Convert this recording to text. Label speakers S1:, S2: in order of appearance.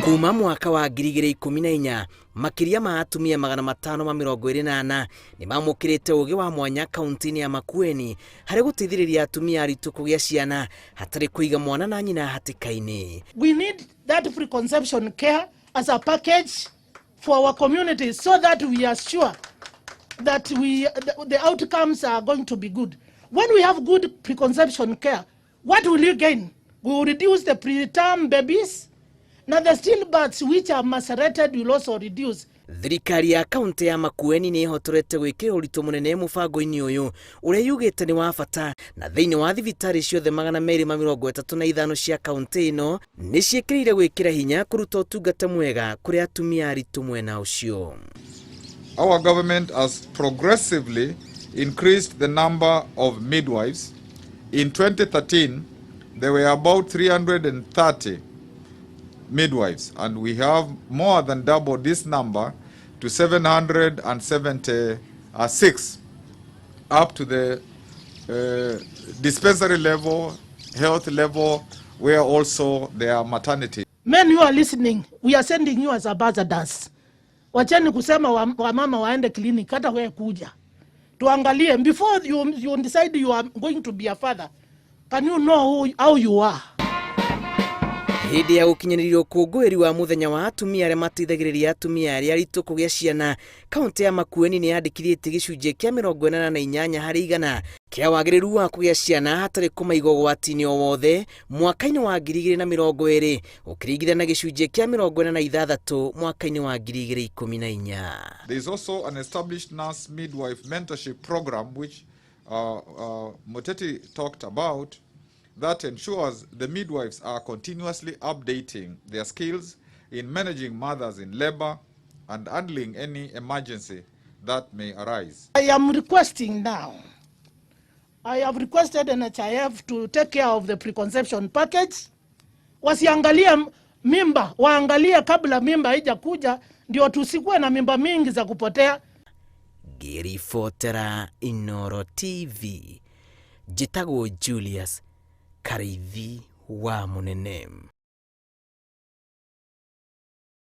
S1: Kuma mwaka wa 2014 makiria ma atumia 528 ni mamukirite ugi wa mwanya kaunti-ini ya Makueni hari gutithiriria atumia aritu kugia ciana hatari kuiga mwana na nyina hatikaini.
S2: We need that preconception care as a package for our community so that we are sure that the outcomes are going to be good. When we have good preconception care, what will you gain? We will reduce the preterm babies. Now the stillbirths which are macerated will also reduce.
S1: Thirikari ya kaunti ya Makueni ni ihotorete gwikira uritu munene mubango-ini uyu uria yugite ni wa bata na thiini wa thibitari ciothe 235 cia kaunti ino ni ciikirire gwikira hinya kuruta utungata mwega kuri atumia aritu mwena ucio.
S3: Our government has progressively increased the number of midwives. In 2013, there were about 330 midwives, and we have more than doubled this number to 776 up to the dispensary level, health level, where also there are maternity.
S2: Men who are listening, we are sending you as ambassadors. Wacheni kusema wa mama waende clinic, hata wewe kuja. Tuangalie, before you decide you are going to be a father, can you know how you are?
S1: Hindi ya ukinyanirio kungwiri wa muthenya wa atumia aria matithagiriria atumia aria aritu kugia ciana, kaunti ya Makueni ni yandikithĩtie gĩcunjĩ kĩa 48 harĩ igana kia wagĩrĩru wa kugia ciana hatari kumaiga ũgwati-inĩ o wothe mwaka-inĩ wa 2020 ũkĩringithania na gĩcunjĩ kĩa 46 mwaka-inĩ wa 2014.
S3: There is also an established nurse midwife mentorship program which Muteti talked about, that ensures the midwives are continuously updating their skills in managing mothers in labor and handling any emergency that may arise.
S2: I am requesting now, I have requested NHIF to take care of the preconception package. Wasiangalie mimba, waangalie kabla mimba haijakuja ndio tusikuwe na mimba mingi za kupotea.
S1: Ngĩribotera Inooro TV, njĩtagwo Julius Karaithi wa Munene.